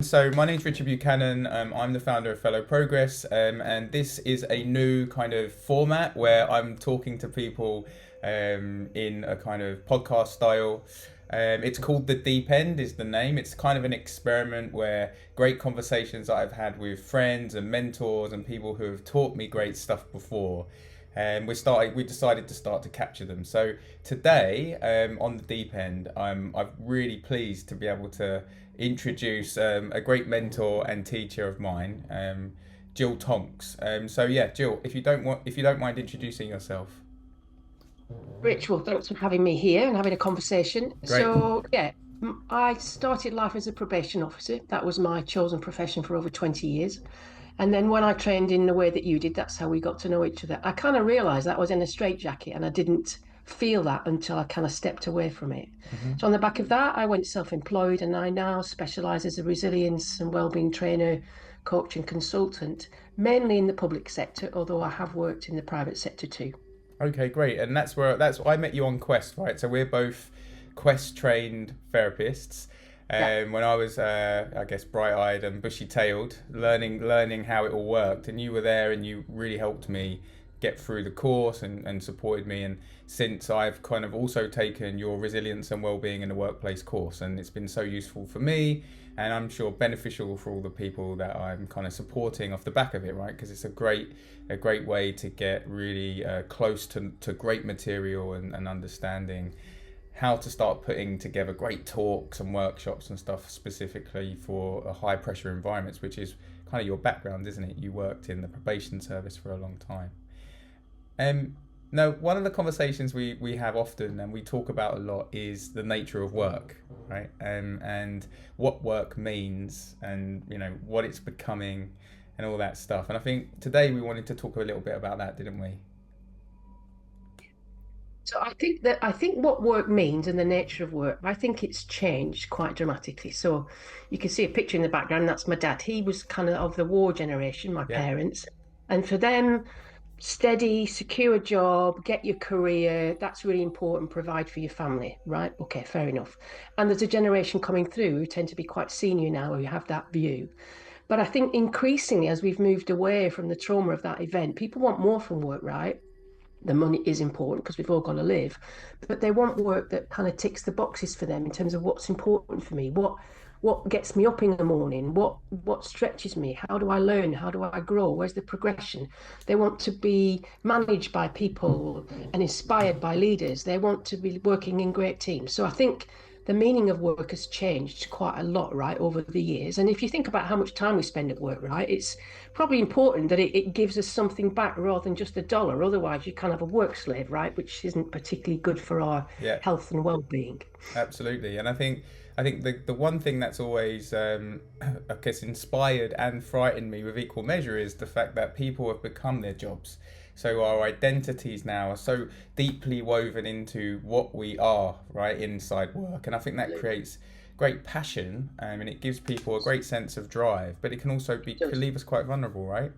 So my name's Richard Buchanan. I'm the founder of Fellow Progress, and this is a new kind of format where I'm talking to people in a kind of podcast style. It's called The Deep End is the name. It's kind of an experiment where great conversations that I've had with friends and mentors and people who have taught me great stuff before. We decided to start to capture them. So today, on The Deep End, I'm really pleased to be able to introduce a great mentor and teacher of mine, Jill Tonks. So yeah, Jill, if you don't mind introducing yourself. Rich, well, thanks for having me here and having a conversation. Great. I started life as a probation officer. That was my chosen profession for over 20 years. And then when I trained in the way that you did, that's how we got to know each other. I kind of realized that I was in a straitjacket and I didn't feel that until I kind of stepped away from it. Hmm. So on the back of that, I went self-employed and I now specialize as a resilience and wellbeing trainer, coach and consultant, mainly in the public sector, although I have worked in the private sector too. Okay, great. And that's I met you on Quest, right? So we're both Quest trained therapists. Yeah. When I was, I guess, bright-eyed and bushy-tailed, learning how it all worked, and you were there, and you really helped me get through the course and supported me. And since I've kind of also taken your resilience and well-being in the workplace course, and it's been so useful for me, and I'm sure beneficial for all the people that I'm kind of supporting off the back of it, right? Because it's a great way to get really close to great material and understanding how to start putting together great talks and workshops and stuff specifically for high pressure environments, which is kind of your background, isn't it? You worked in the probation service for a long time. Now, one of the conversations we have often and we talk about a lot is the nature of work, right? And what work means and, what it's becoming and all that stuff. And I think today we wanted to talk a little bit about that, didn't we? So I think what work means and the nature of work, I think it's changed quite dramatically. So you can see a picture in the background, that's my dad. He was kind of the war generation, my Yeah. parents. And for them, steady, secure job, get your career, that's really important, provide for your family, right? Okay, fair enough. And there's a generation coming through who tend to be quite senior now who have that view. But I think increasingly, as we've moved away from the trauma of that event, people want more from work, right? The money is important because we've all got to live, but they want work that kind of ticks the boxes for them in terms of what's important for me, what gets me up in the morning, what stretches me, how do I learn, how do I grow, where's the progression. They want to be managed by people and inspired by leaders. They want to be working in great teams. So I think the meaning of work has changed quite a lot, right, over the years. And if you think about how much time we spend at work, right, it's probably important that it gives us something back rather than just a dollar. Otherwise, you're kind of a work slave, right, which isn't particularly good for our Yeah. health and well-being. Absolutely, and I think the one thing that's always I guess inspired and frightened me with equal measure is the fact that people have become their jobs. So our identities now are so deeply woven into what we are, right, inside work, and I think that creates great passion, and it gives people a great sense of drive. But it can also be It could does. leave us quite vulnerable, right?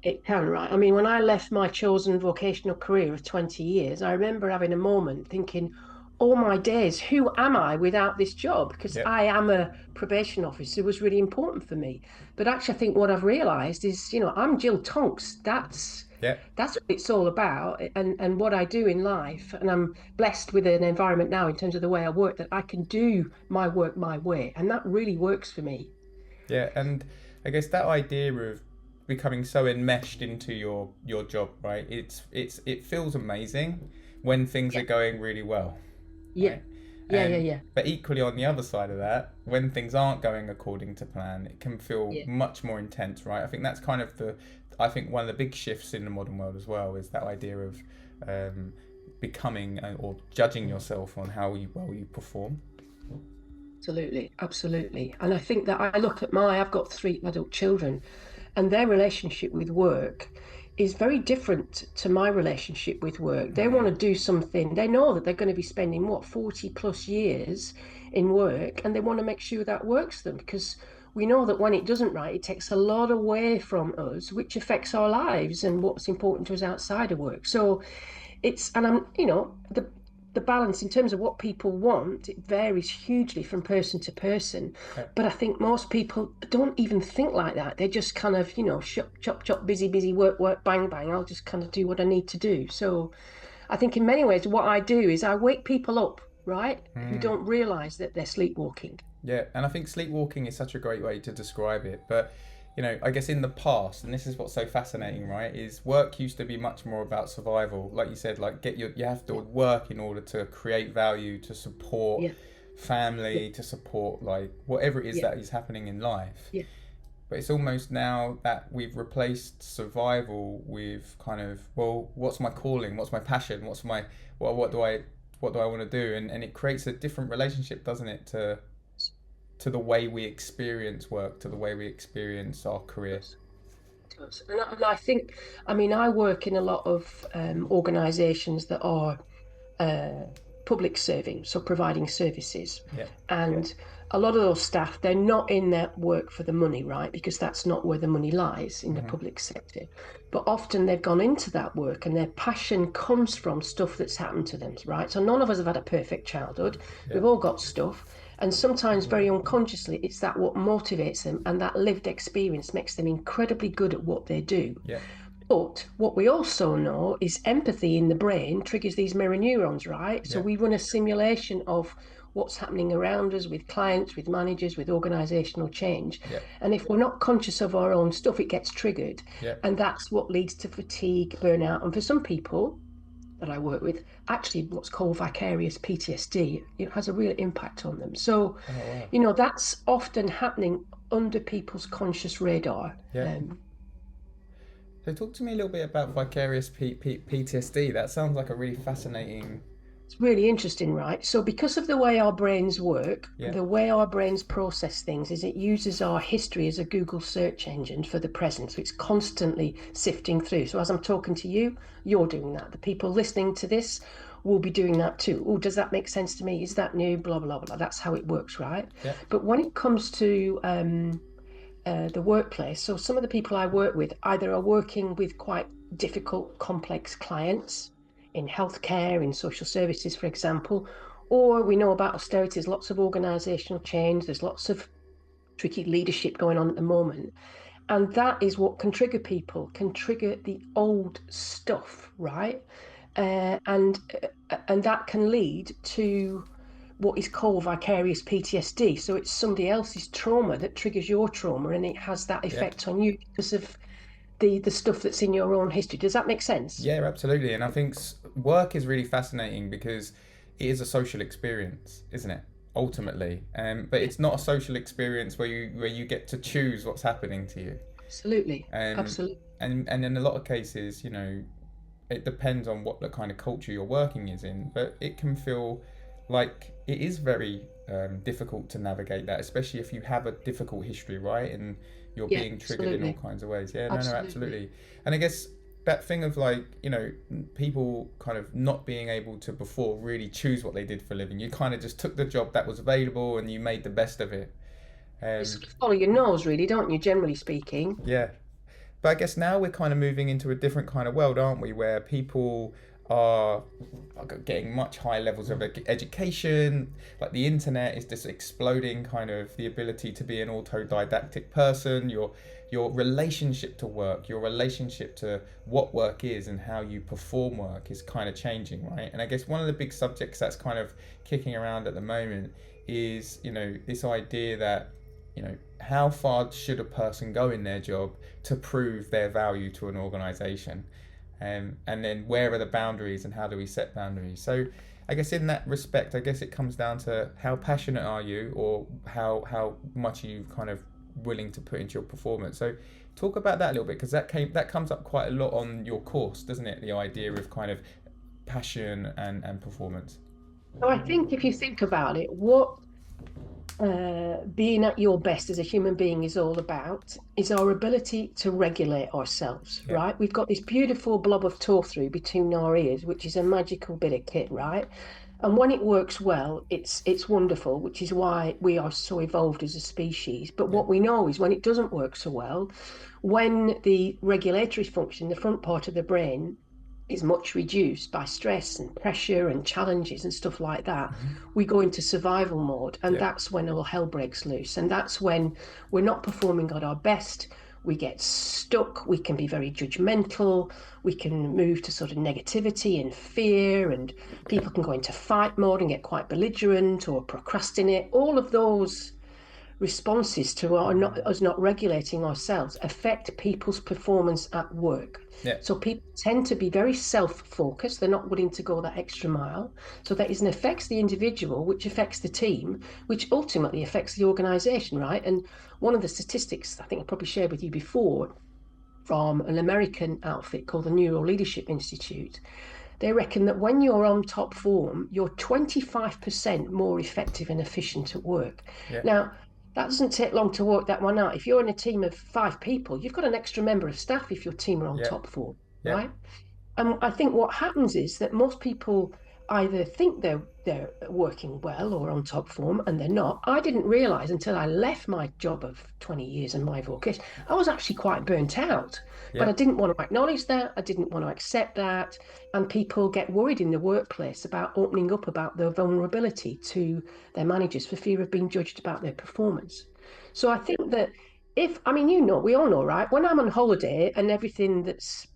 It can, right? I mean, when I left my chosen vocational career of 20 years, I remember having a moment thinking, all my days, who am I without this job? Because Yeah, I am a probation officer was really important for me. But actually, I think what I've realized is, I'm Jill Tonks. yeah. That's what it's all about and what I do in life. And I'm blessed with an environment now in terms of the way I work that I can do my work my way. And that really works for me. Yeah, and I guess that idea of becoming so enmeshed into your job, right? It feels amazing when things are Yeah. going really well, Yeah. right? Yeah. Yeah. And Yeah. but equally on the other side of that, when things aren't going according to plan, it can feel Yeah. much more intense, right? I think that's kind of I think one of the big shifts in the modern world as well is that idea of um, becoming or judging yourself on how well you perform. Absolutely, absolutely. And I think that I've got three adult children, and their relationship with work is very different to my relationship with work. They want Mm. to do something, they know that they're going to be spending 40 plus years in work, and they want to make sure that works for them because we know that when it doesn't right, it takes a lot away from us, which affects our lives and what's important to us outside of work. So it's, and I'm, the the balance in terms of what people want, it varies hugely from person to person. Yeah. But I think most people don't even think like that. They just kind of, chop, chop, chop, busy, busy, work, work, bang, bang. I'll just kind of do what I need to do. So I think in many ways, what I do is I wake people up, right, who Mm. don't realize that they're sleepwalking. Yeah, and I think sleepwalking is such a great way to describe it. But, I guess in the past, and this is what's so fascinating, right, is work used to be much more about survival. Like you said, like you have to Yeah, work in order to create value, to support yeah, yeah, family, to support like whatever it is yeah, that is happening in life. yeah. But it's almost now that we've replaced survival with kind of, well, what's my calling? What's my passion? What do I want to do? And it creates a different relationship, doesn't it, to the way we experience work, to the way we experience our career. Does. And I think, I mean, I work in a lot of organisations that are uh, public serving, so providing services. Yeah. And a lot of those staff, they're not in that work for the money, right? Because that's not where the money lies in the Hmm. public sector. But often they've gone into that work and their passion comes from stuff that's happened to them, right? So none of us have had a perfect childhood. Yeah. We've all got stuff. And sometimes very unconsciously, it's that what motivates them, and that lived experience makes them incredibly good at what they do. Yeah. But what we also know is empathy in the brain triggers these mirror neurons, right? So Yeah. we run a simulation of what's happening around us with clients, with managers, with organizational change. Yeah. And if we're not conscious of our own stuff, it gets triggered. Yeah. And that's what leads to fatigue, burnout. And for some people that I work with, actually what's called vicarious PTSD, it has a real impact on them. So, Oh wow. that's often happening under people's conscious radar. Yeah. So talk to me a little bit about vicarious PTSD. That sounds like a really fascinating. It's really interesting, right? So, because of the way our brains work, Yeah. the way our brains process things is it uses our history as a Google search engine for the present. So, it's constantly sifting through. So, as I'm talking to you, you're doing that. The people listening to this will be doing that too. Oh, does that make sense to me? Is that new? Blah, blah, blah. That's how it works, right? Yeah. But when it comes to the workplace, so some of the people I work with either are working with quite difficult, complex clients in healthcare, in social services, for example, or we know about austerity. There's lots of organizational change, there's lots of tricky leadership going on at the moment. And that is what can trigger people, can trigger the old stuff, right? And that can lead to what is called vicarious PTSD. So it's somebody else's trauma that triggers your trauma, and it has that Yeah. effect on you because of the stuff that's in your own history. Does that make sense? Yeah, absolutely. And I think work is really fascinating because it is a social experience, isn't it? Ultimately, but Yeah, it's not a social experience where you get to choose what's happening to you. absolutely, Um, absolutely. and in a lot of cases, it depends on what the kind of culture you're working is in, but it can feel like it is very difficult to navigate that, especially if you have a difficult history, right? And you're Yeah, being triggered in all absolutely, kinds of ways. Yeah, no, absolutely. absolutely. And I guess that thing of like, people kind of not being able to before really choose what they did for a living. You kind of just took the job that was available and you made the best of it. You Um, sort of follow your nose, really, don't you? Generally speaking. yeah, but I guess now we're kind of moving into a different kind of world, aren't we? Where people are getting much higher levels of education. Like the internet is just exploding kind of the ability to be an autodidactic person. Your relationship to work, your relationship to what work is and how you perform work is kind of changing, right? And I guess one of the big subjects that's kind of kicking around at the moment is, this idea that, how far should a person go in their job to prove their value to an organization? And then where are the boundaries and how do we set boundaries? So I guess in that respect, I guess it comes down to how passionate are you, or how much are you kind of willing to put into your performance. So talk about that a little bit, because that comes up quite a lot on your course, doesn't it? The idea of kind of passion and performance. So I think if you think about it, what being at your best as a human being is all about is our ability to regulate ourselves, Yeah. right? We've got this beautiful blob of toe through between our ears, which is a magical bit of kit, right? And when it works well, it's wonderful, which is why we are so evolved as a species. But Yeah. what we know is when it doesn't work so well, when the regulatory function, the front part of the brain, is much reduced by stress and pressure and challenges and stuff like that, Hmm. we go into survival mode. And Yeah. that's when all hell breaks loose. And that's when we're not performing at our best. We get stuck. We can be very judgmental. We can move to sort of negativity and fear. And people can go into fight mode and get quite belligerent or procrastinate. All of those responses to our not us not regulating ourselves affect people's performance at work. Yeah. So people tend to be very self-focused. They're not willing to go that extra mile. So that isn't affects the individual, which affects the team, which ultimately affects the organization, right? And one of the statistics I think I probably shared with you before from an American outfit called the Neuro Leadership Institute, they reckon that when you're on top form, you're 25% more effective and efficient at work. Yeah. Now, that doesn't take long to work that one out. If you're in a team of 5 people, you've got an extra member of staff if your team are on Yeah. top form, Yeah. right? And I think what happens is that most people either think they're working well or on top form and they're not. I didn't realize until I left my job of 20 years in my vocation, I was actually quite burnt out. But Yeah. I didn't want to acknowledge that. I didn't want to accept that. And people get worried in the workplace about opening up about their vulnerability to their managers for fear of being judged about their performance. So I think that if, I mean, we all know, right? When I'm on holiday and everything that's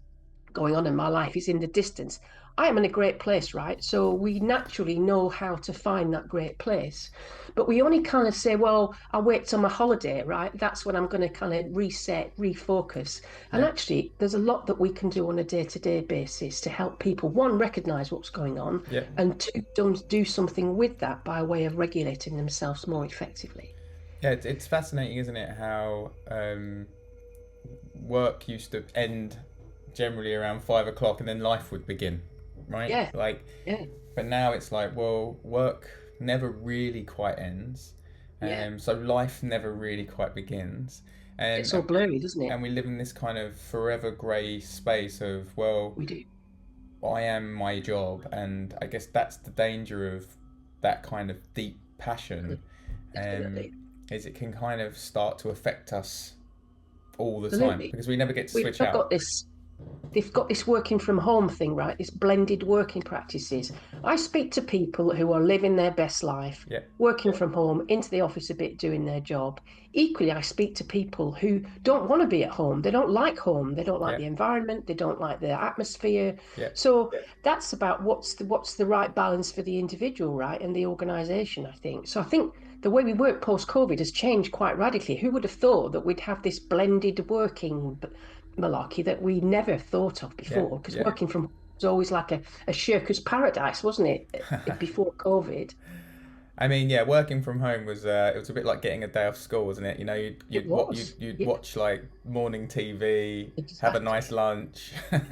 going on in my life is in the distance, I am in a great place, right? So we naturally know how to find that great place. But we only kind of say, well, I'll wait till my holiday, right? That's when I'm going to kind of reset, refocus. And Yeah. actually, there's a lot that we can do on a day-to-day basis to help people, one, recognize what's going on, Yeah. and two, do something with that by way of regulating themselves more effectively. Yeah. It's fascinating, isn't it? How work used to end generally around 5 o'clock, and then life would begin, right? Yeah, Like, yeah, but now it's like, well, work never really quite ends, yeah. so life never really quite begins, and It's all blurry, doesn't it? and we live in this kind of forever grey space of, well, We do. I am my job, and I guess that's the danger of that kind of deep passion, um, Definitely. is it can kind of start to affect us all the time Absolutely. because we never get to We've switch out. got this they've got this working from home thing, right? This blended working practices. I speak to people who are living their best life, Yeah. working from home, into the office a bit, doing their job. Equally, I speak to people who don't want to be at home. They don't like home. They don't like Yeah. the environment. They don't like the atmosphere. Yeah. So that's about what's the right balance for the individual, right, and the organization, I think. So I think the way we work post COVID has changed quite radically. Who would have thought that we'd have this blended working malarkey that we never thought of Yeah. before? Because Yeah. working from home was always like a shirker's paradise, wasn't it, before COVID? I mean, yeah, working from home was it was a bit like getting a day off school, wasn't it? You know, It was. you'd Yeah, watch like morning TV, have a nice exactly. lunch. It's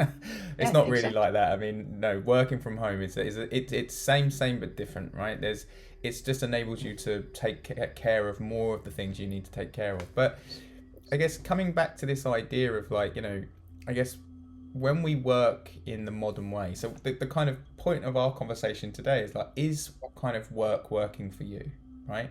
Yeah, not really exactly. like that. I mean, no, working from home it's same but different, right? It's just enables you to take care of more of the things you need to take care of. But I guess coming back to this idea of like, I guess when we work in the modern way, so the kind of point of our conversation today is like, is kind of work working for you, right?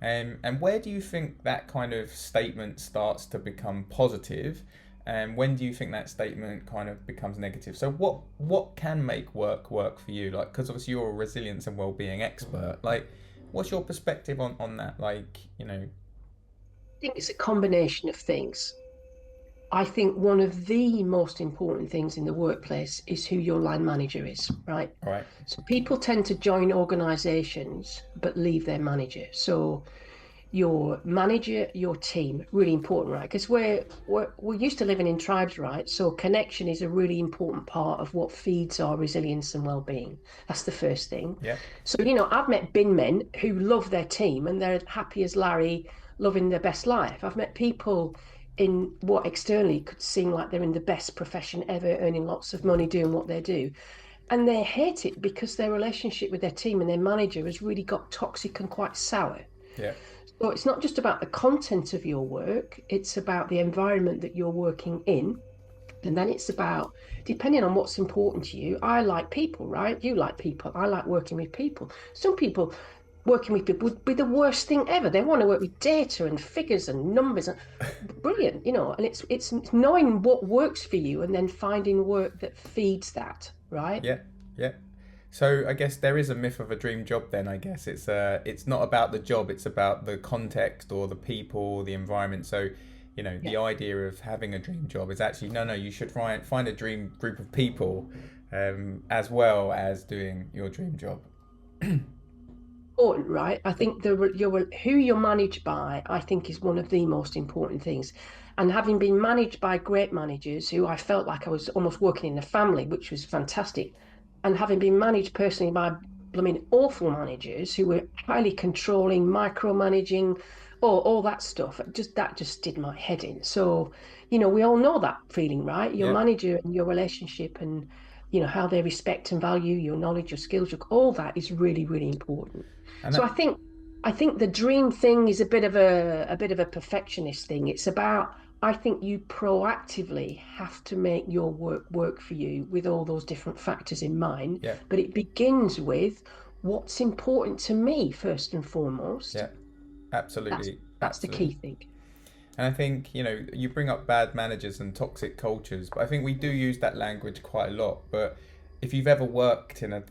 And where do you think that kind of statement starts to become positive, and when do you think that statement kind of becomes negative? So what can make work for you? Like, because obviously you're a resilience and well-being expert. Like, what's your perspective on that? Like, I think it's a combination of things. I think one of the most important things in the workplace is who your line manager is, right? all right, So people tend to join organizations but leave their manager. So your manager, your team, really important, right? Because we're used to living in tribes, right? So connection is a really important part of what feeds our resilience and well-being. That's the first thing. yeah, So, I've met bin men who love their team and they're happy as Larry, loving their best life. I've met people in what externally could seem like they're in the best profession ever, earning lots of money, doing what they do. And they hate it because their relationship with their team and their manager has really got toxic and quite sour. yeah, So it's not just about the content of your work, it's about the environment that you're working in. And then it's about, depending on what's important to you, I like people, right? You like people. I like working with people. Some people working with people would be the worst thing ever. They want to work with data and figures and numbers and brilliant, and it's knowing what works for you and then finding work that feeds that, right? Yeah, yeah. So I guess there is a myth of a dream job. Then I guess it's not about the job; it's about the context or the people, the environment. So, Yeah. the idea of having a dream job is actually no. You should find a dream group of people, as well as doing your dream job. Important, right? I think who you're managed by, I think, is one of the most important things. And having been managed by great managers who I felt like I was almost working in a family, which was fantastic, and having been managed personally by blooming awful managers who were highly controlling, micromanaging, all that stuff, that just did my head in. So, we all know that feeling, right? Your Yeah, manager and your relationship and how they respect and value your knowledge, your skills, all that is really, really important. and So that I think the dream thing is a bit of a perfectionist thing. It's about, I think, you proactively have to make your work for you with all those different factors in mind. yeah, But it begins with what's important to me first and foremost. yeah, That's absolutely, that's the absolutely. key thing. And I think, you bring up bad managers and toxic cultures, but I think we do use that language quite a lot. But if you've ever worked in a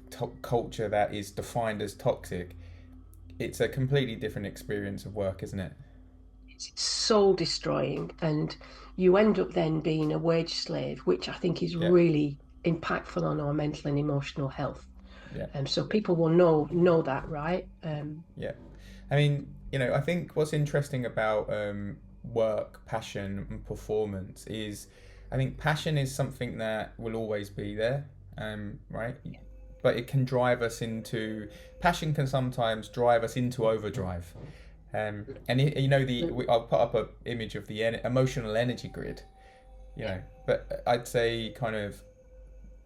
culture that is defined as toxic, it's a completely different experience of work, isn't it? It's soul destroying, and you end up then being a wage slave, which I think is Yeah, really impactful on our mental and emotional health. yeah, So people will know that, right? yeah. I mean, I think what's interesting about work, passion, and performance is I think passion is something that will always be there, right? But it can drive us into passion can sometimes drive us into overdrive. And I'll put up a image of the emotional energy grid, Yeah, but I'd say kind of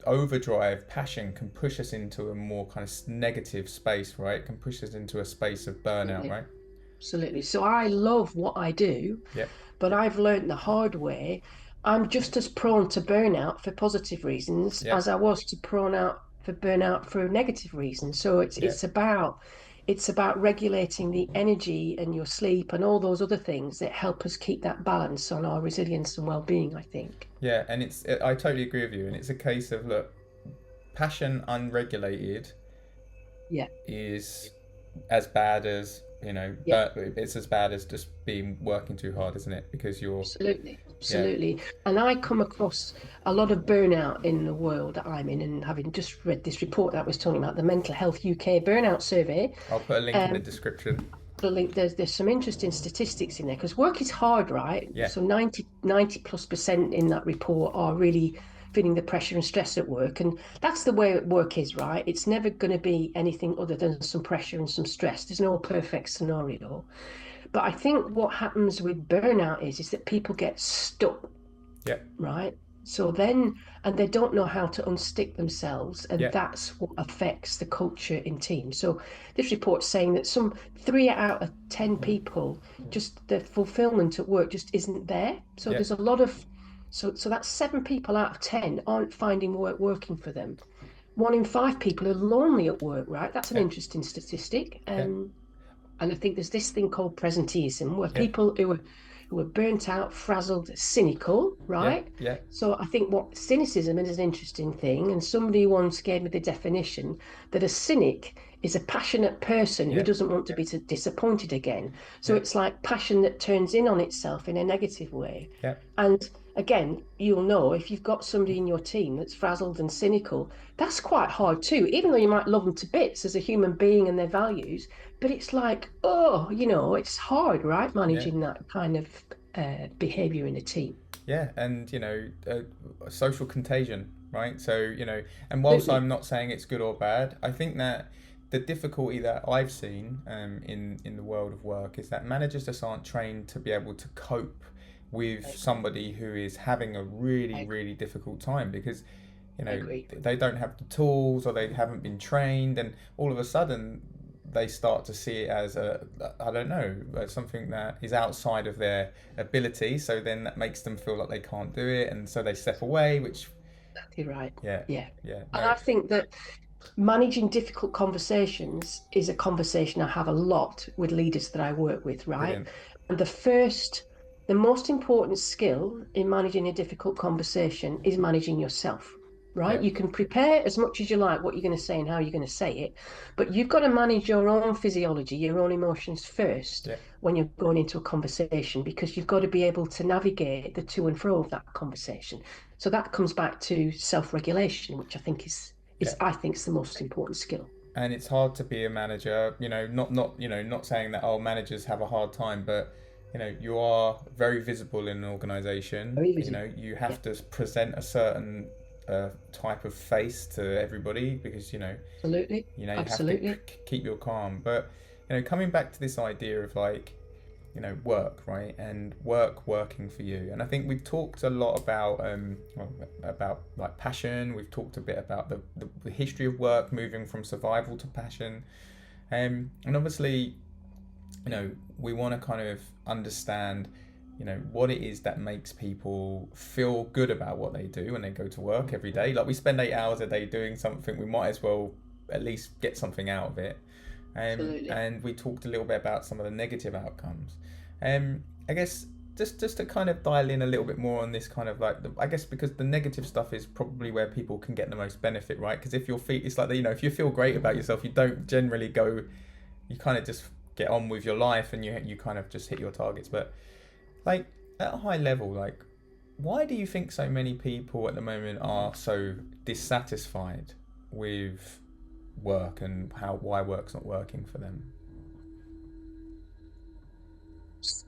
overdrive passion can push us into a more kind of negative space, right? It can push us into a space of burnout, absolutely, right? absolutely. So I love what I do, Yeah, but I've learned the hard way. I'm just as prone to burnout for positive reasons yeah, as I was to prone out for burnout for negative reasons. So it's yeah, it's about it's about regulating the energy and your sleep and all those other things that help us keep that balance on our resilience and well-being, I think. yeah. And I totally agree with you. And it's a case of, look, passion unregulated Yeah, is as bad as yeah. but it's as bad as just being working too hard, isn't it? Because you're Absolutely, yeah. absolutely. And I come across a lot of burnout in the world that I'm in, and having just read this report that I was talking about, the Mental Health UK Burnout Survey. I'll put a link in the Um, description. the link there's some interesting statistics in there because work is hard, right? Yeah, So 90+ % in that report are really feeling the pressure and stress at work, and that's the way work is, right? It's never going to be anything other than some pressure and some stress. There's no perfect scenario. But I think what happens with burnout is that people get stuck, yeah, right? So then, and they don't know how to unstick themselves, and yeah, that's what affects the culture in teams. So this report's saying that some 3 out of 10 people, just the fulfillment at work just isn't there. So yeah, there's a lot of, so that's 7 people out of 10 aren't finding work working for them. 1 in 5 people are lonely at work, right? That's an yeah, interesting statistic. yeah, And I think there's this thing called presenteeism, where yeah, people who are burnt out, frazzled, cynical, yeah, right? yeah, So I think what cynicism is an interesting thing. And somebody once gave me the definition that a cynic is a passionate person who yeah, doesn't want to be disappointed again. So yeah, it's like passion that turns in on itself in a negative way. yeah, And again, you'll know if you've got somebody in your team that's frazzled and cynical, that's quite hard too, even though you might love them to bits as a human being and their values. But it's like, oh, it's hard, right? yeah. Managing that kind of behavior in a team. Yeah, and social contagion, right? So and whilst Absolutely. I'm not saying it's good or bad, I think that the difficulty that I've seen in the world of work is that managers just aren't trained to be able to cope with I somebody who is having a really I really difficult time because I agree. they don't have the tools or they haven't been trained, and all of a sudden they start to see it as I don't know, something that is outside of their ability. So then that makes them feel like they can't do it, and so they step away. Which, Exactly right. yeah, Yeah. yeah, And no, I think that Managing difficult conversations is a conversation I have a lot with leaders that I work with, right? Brilliant. And the most important skill in managing a difficult conversation is managing yourself, right? Yeah. You can prepare as much as you like what you're going to say and how you're going to say it, but you've got to manage your own physiology, your own emotions first Yeah. when you're going into a conversation, because you've got to be able to navigate the to and fro of that conversation. So that comes back to self-regulation, which I think Yeah. is I think is the most important skill. And it's hard to be a manager, not saying that managers have a hard time, but you are very visible in an organization. Very visible. You Yeah, have to present a certain type of face to everybody, because absolutely. you have to Absolutely. keep your calm. But coming back to this idea of like work, right? And working for you. And I think we've talked a lot about about like passion. We've talked a bit about the history of work moving from survival to passion. And obviously, we want to kind of understand, what it is that makes people feel good about what they do when they go to work every day. Like, we spend 8 hours a day doing something, we might as well at least get something out of it. Absolutely. And we talked a little bit about some of the negative outcomes. I guess just to kind of dial in a little bit more on this kind of like, I guess because the negative stuff is probably where people can get the most benefit, right? Because if it's like, if you feel great about yourself, you don't generally go, you kind of just get on with your life, and you kind of just hit your targets. But like, at a high level, like, why do you think so many people at the moment are so dissatisfied with work, and why work's not working for them?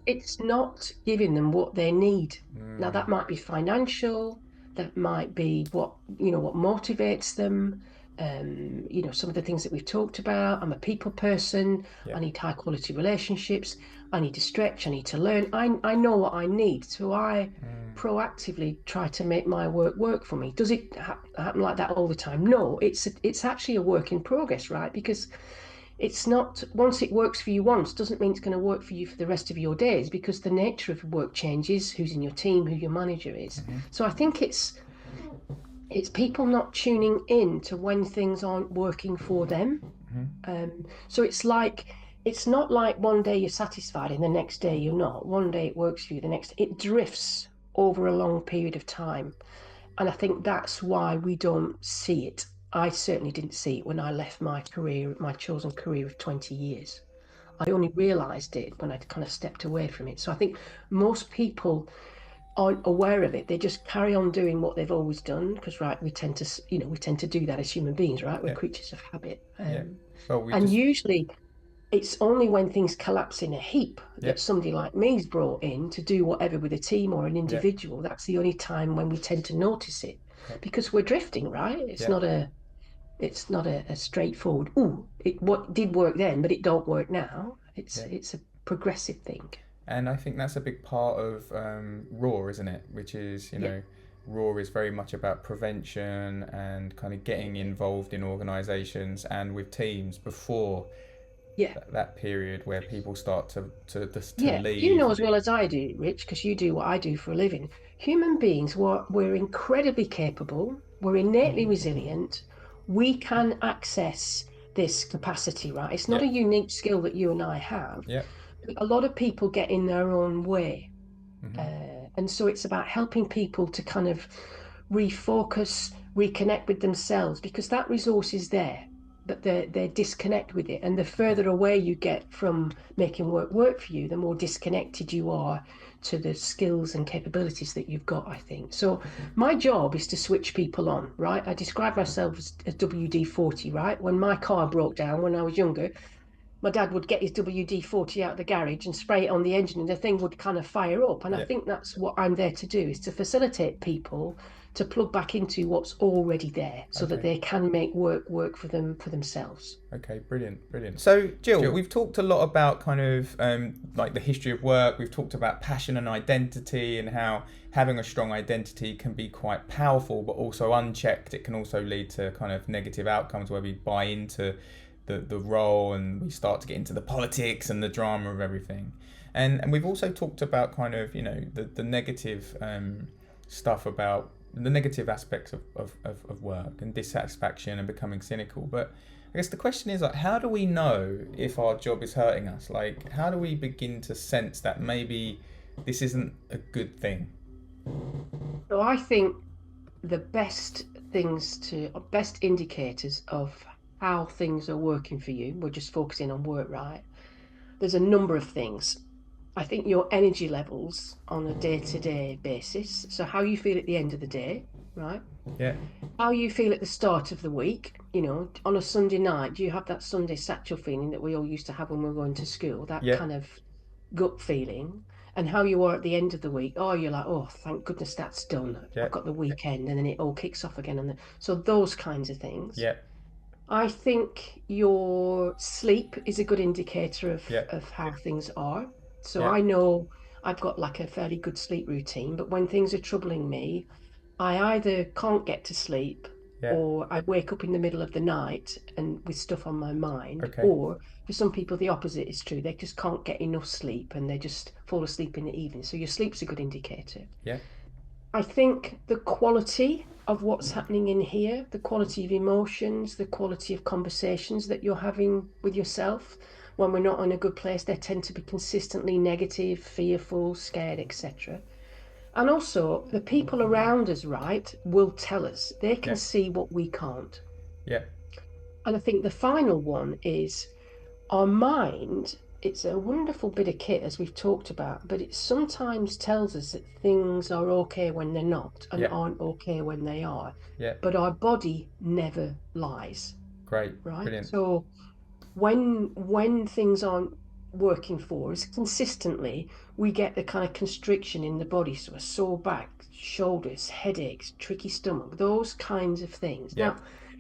It's not giving them what they need. Now, Mm, that might be financial, that might be what motivates them. Some of the things that we've talked about. I'm a people person. yeah. I need high quality relationships. I need to stretch. I need to learn. I know what I need. So I Mm, proactively try to make my work for me. Does it happen like that all the time? No, it's actually a work in progress, right? Because it's not, once it works for you once doesn't mean it's going to work for you for the rest of your days, because the nature of work changes, who's in your team, who your manager is. mm-hmm, So I think it's people not tuning in to when things aren't working for them. mm-hmm, So it's not like one day you're satisfied and the next day you're not. One day it works for you, the next it drifts over a long period of time. And I think that's why we don't see it. I certainly didn't see it when I left my career, my chosen career of 20 years. I only realised it when I kind of stepped away from it. So I think most people aren't aware of it. They just carry on doing what they've always done because, right, we tend to do that as human beings, right? We're yeah. creatures of habit. Yeah. Well, we And just usually it's only when things collapse in a heap yeah. that somebody like me is brought in to do whatever with a team or an Yeah. individual. That's the only time when we tend to notice it, Yeah. because we're drifting, right? Yeah. It's not a straightforward, oh, it what did work then, but it don't work now. Yeah. It's a progressive thing. And I think that's a big part of Raw, isn't it? Which is, Yeah. Raw is very much about prevention and kind of getting involved in organisations and with teams before Yeah. that period where people start to Yeah. You leave. know as well as I do, Rich, because you do what I do for a living. Human beings, we're incredibly capable. We're innately resilient. We can access this capacity, right? It's not Yeah. a unique skill that you and I have. Yeah. A lot of people get in their own way. Mm-hmm. And so it's about helping people to kind of refocus, reconnect with themselves, because that resource is there, but they disconnect with it. And the Yeah. further away you get from making work for you, the more disconnected you are to the skills and capabilities that you've got, I think. So my job is to switch people on, right? I describe myself as WD-40, right? When my car broke down when I was younger, my dad would get his WD-40 out of the garage and spray it on the engine, and the thing would kind of fire up. And I Yeah. think that's what I'm there to do, is to facilitate people to plug back into what's already there so that Okay. they can make work for themselves. Okay, brilliant, brilliant. So, Jill, we've talked a lot about kind of like the history of work. We've talked about passion and identity, and how having a strong identity can be quite powerful, but also unchecked, it can also lead to kind of negative outcomes where we buy into the role, and we start to get into the politics and the drama of everything. And we've also talked about kind of, the negative stuff about the negative aspects of work and dissatisfaction and becoming cynical. But I guess the question is, like, how do we know if our job is hurting us? Like, how do we begin to sense that maybe this isn't a good thing? So I think the best indicators of how things are working for you, we're just focusing on work, right? There's a number of things. I think your energy levels on a day-to-day basis. So how you feel at the end of the day, right? Yeah, How you feel at the start of the week, on a Sunday night, do you have that Sunday satchel feeling that we all used to have when we were going to school? That yeah, kind of gut feeling. And how you are at the end of the week. Oh, you're like, oh, thank goodness that's done. yeah, I've got the weekend, and then it all kicks off again. So those kinds of things. yeah, I think your sleep is a good indicator of, yeah, of how things are. So yeah, I know I've got like a fairly good sleep routine, but when things are troubling me, I either can't get to sleep yeah. or I wake up in the middle of the night and with stuff on my mind. Okay. Or for some people, the opposite is true. They just can't get enough sleep and they just fall asleep in the evening. So your sleep's a good indicator. Yeah, I think the quality of what's happening in here, the quality of emotions, the quality of conversations that you're having with yourself, when we're not in a good place, they tend to be consistently negative, fearful, scared, etc. And also, the people around us, right, will tell us. They can yeah, see what we can't. yeah, And I think the final one is our mind. It's a wonderful bit of kit, as we've talked about, but it sometimes tells us that things are okay when they're not and yeah, aren't okay when they are. yeah. But our body never lies, Great, right? brilliant. So when things aren't working for us consistently, we get the kind of constriction in the body, so a sore back, shoulders, headaches, tricky stomach, those kinds of things. Yeah, Now,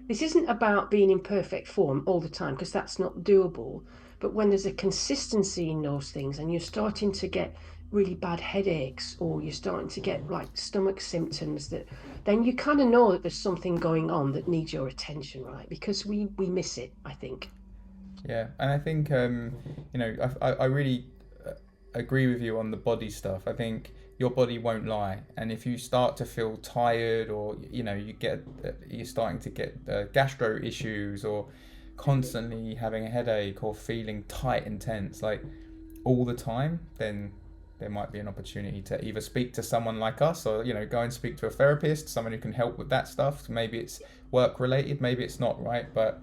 this isn't about being in perfect form all the time because that's not doable. But when there's a consistency in those things and you're starting to get really bad headaches or you're starting to get like stomach symptoms, that then you kind of know that there's something going on that needs your attention, right? Because we miss it, I think. yeah. And I think I really agree with you on the body stuff. I think your body won't lie, and if you start to feel tired, or you're starting to get gastro issues, or constantly having a headache, or feeling tight and tense, like all the time, then there might be an opportunity to either speak to someone like us, or go and speak to a therapist, someone who can help with that stuff. Maybe it's work related, maybe it's not, right? But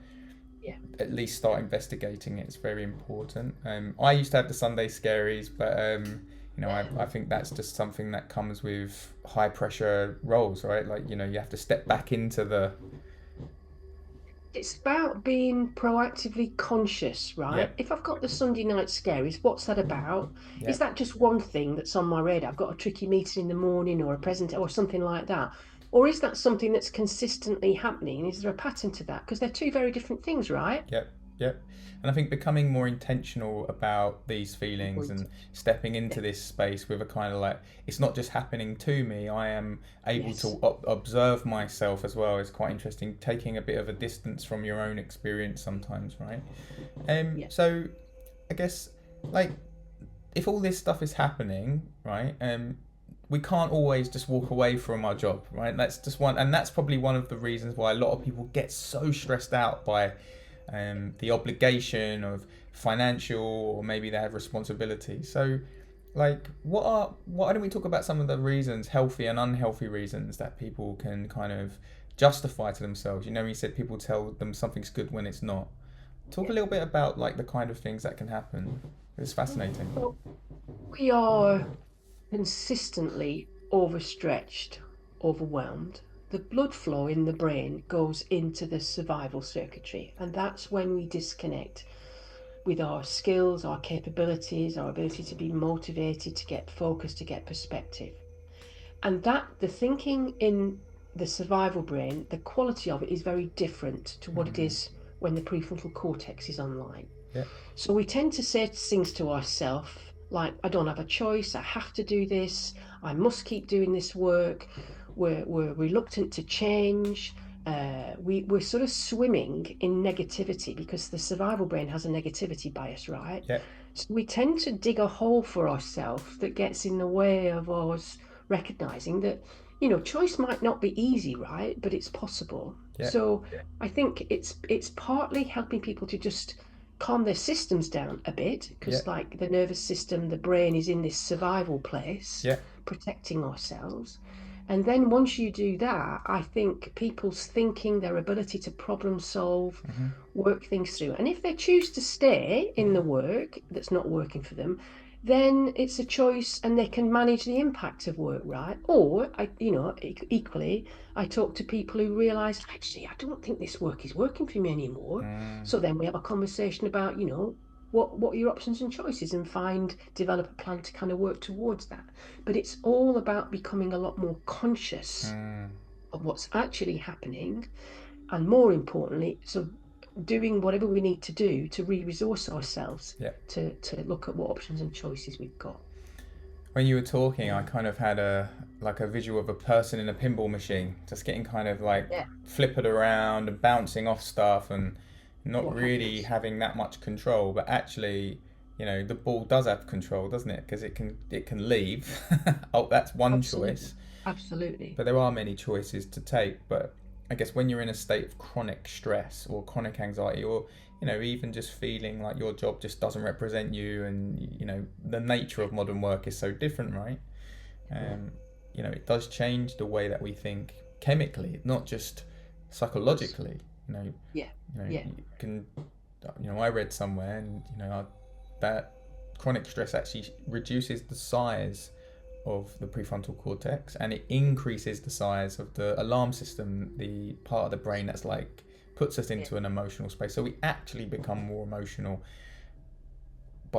Yeah. at least start investigating it. It's very important. I used to have the Sunday scaries, but I think that's just something that comes with high pressure roles, right? Like, you have to step back into the. It's about being proactively conscious, Yeah, right? If I've got the Sunday night scaries, what's that about? yeah, Is that just one thing that's on my radar? I've got a tricky meeting in the morning or a present or something like that. Or is that something that's consistently happening? Is there a pattern to that? Because they're two very different things, right? yeah, yeah. And I think becoming more intentional about these Good feelings point. and stepping Yeah. into this space with a kind of like, it's not just happening to me, I am able to Yes. observe myself as well. Is quite interesting, taking a bit of a distance from your own experience sometimes, right? Yeah. So I guess, like, if all this stuff is happening, right, we can't always just walk away from our job, right? That's just one, and that's probably one of the reasons why a lot of people get so stressed out by the obligation of financial, or maybe they have responsibility. So, like, why don't we talk about some of the reasons, healthy and unhealthy reasons, that people can kind of justify to themselves? You said people tell them something's good when it's not. Talk a Yeah. little bit about, like, the kind of things that can happen. It's fascinating. Well, we are consistently overstretched, overwhelmed. The blood flow in the brain goes into the survival circuitry, and that's when we disconnect with our skills, our capabilities, our ability to be motivated, to get focused, to get perspective. And that the thinking in the survival brain, the quality of it is very different to what it Mm, is when the prefrontal cortex is online. yeah, So we tend to say things to ourselves like, I don't have a choice, I have to do this, I must keep doing this work. We're reluctant to change. We're sort of swimming in negativity because the survival brain has a negativity bias, right? yeah, So we tend to dig a hole for ourselves that gets in the way of us recognizing that choice might not be easy, right? But it's possible. Yeah, So I think it's partly helping people to just calm their systems down a bit, yeah, because like the nervous system, the brain is in this survival place, yeah. protecting ourselves. And then once you do that, I think people's thinking, their ability to problem solve, Hmm. work things through. And if they choose to stay in the work that's not working for them, then it's a choice and they can manage the impact of work, right? Or equally, I talk to people who realize, actually, I don't think this work is working for me anymore. Mm, So then we have a conversation about, what are your options and choices, and develop a plan to kind of work towards that. But it's all about becoming a lot more conscious mm, of what's actually happening, and more importantly, so doing whatever we need to do to re-resource ourselves yeah. to look at what options and choices we've got. When you were talking, I kind of had a visual of a person in a pinball machine, just getting kind of like Yeah, flippered around and bouncing off stuff and not what really happens? having that much control. But actually, the ball does have control, doesn't it? Because it can leave. Oh, that's one choice. Absolutely. Absolutely. But there are many choices to take. But I guess when you're in a state of chronic stress or chronic anxiety, or even just feeling like your job just doesn't represent you, and the nature of modern work is so different, right? um, it does change the way that we think chemically, not just It does. psychologically. you know Yeah. Yeah. you can, I read somewhere, and that chronic stress actually reduces the size of the prefrontal cortex, and it increases the size of the alarm system, the part of the brain that's like puts us Yeah. into an emotional space. So we actually become more emotional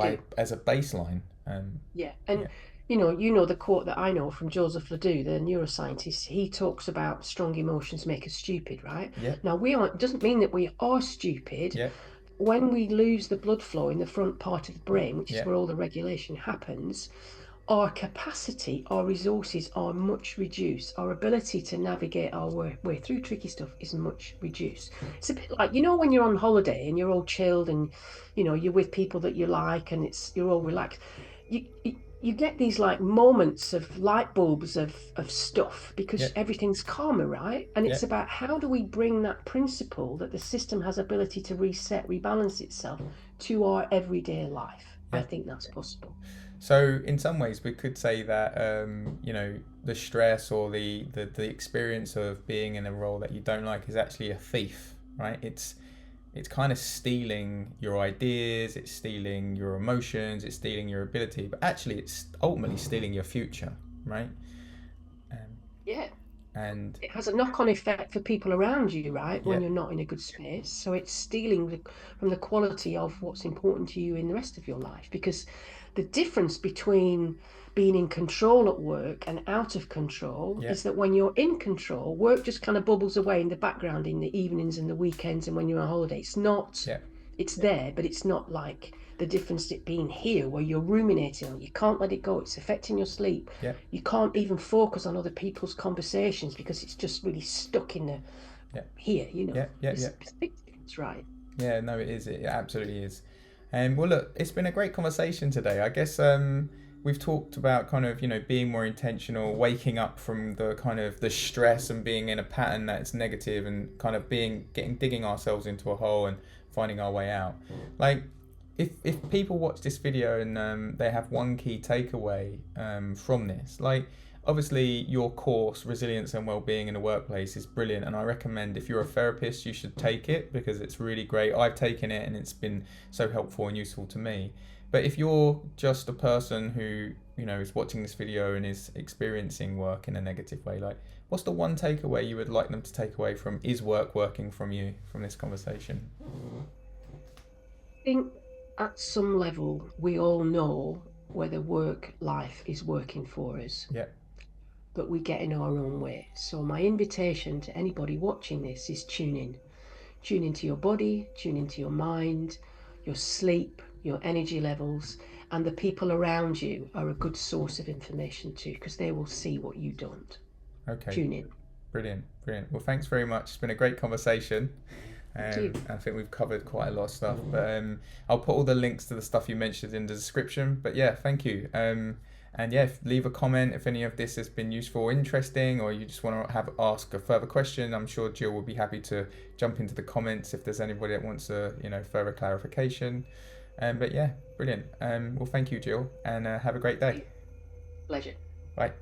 Do. by as a baseline. Yeah. Yeah, And the quote that I know from Joseph Ledoux, the neuroscientist. He talks about strong emotions make us stupid, right? yeah, Now we aren't, doesn't mean that we are stupid. yeah, When we lose the blood flow in the front part of the brain, which is yeah, where all the regulation happens, our capacity, our resources are much reduced. Our ability to navigate our way through tricky stuff is much reduced. It's a bit like, when you're on holiday and you're all chilled, and you're with people that you like, and you're all relaxed. You get these like moments of light bulbs of stuff yeah, because everything's calmer, right? And yeah, it's about how do we bring that principle that the system has ability to reset, rebalance itself to our everyday life. I yeah. think that's possible. So in some ways, we could say that the stress or the experience of being in a role that you don't like is actually a thief, right? It's kind of stealing your ideas, it's stealing your emotions, it's stealing your ability, but actually it's ultimately stealing your future, right? Um, Yeah. and It has a knock-on effect for people around you, right? yeah, When you're not in a good space. So it's stealing from the quality of what's important to you in the rest of your life. Because the difference between being in control at work and out of control yeah, is that when you're in control, work just kind of bubbles away in the background in the evenings and the weekends and when you're on holiday. It's not, yeah, it's there, but it's not like the difference it being here where you're ruminating on it. You can't let it go. It's affecting your sleep. yeah, You can't even focus on other people's conversations because it's just really stuck in the yeah, here, yeah, yeah, yeah. it's a big difference, right? Yeah, no, it is. It absolutely is. Well, look, it's been a great conversation today. I guess we've talked about kind of being more intentional, waking up from the kind of the stress and being in a pattern that's negative, and kind of digging ourselves into a hole and finding our way out. Like, if people watch this video and they have one key takeaway from this, like, obviously your course resilience and well-being in the workplace is brilliant, and I recommend, if you're a therapist, you should take it because it's really great. I've taken it and it's been so helpful and useful to me. But if you're just a person who is watching this video and is experiencing work in a negative way, like, what's the one takeaway you would like them to take away from is work working from you from this conversation? I think at some level we all know whether work life is working for us, Yeah, but we get in our own way. So my invitation to anybody watching this is tune into your body, tune into your mind, your sleep, your energy levels, and the people around you are a good source of information too, because they will see what you don't. okay, Tune in. brilliant, brilliant. Well, thanks very much. It's been a great conversation. Thank you. I think we've covered quite a lot of stuff, but I'll put all the links to the stuff you mentioned in the description. But yeah, thank you. And yeah, leave a comment if any of this has been useful or interesting, or you just want to ask a further question. I'm sure Jill will be happy to jump into the comments if there's anybody that wants a further clarification. But yeah, brilliant. Well, thank you, Jill, and have a great day. Pleasure. Bye.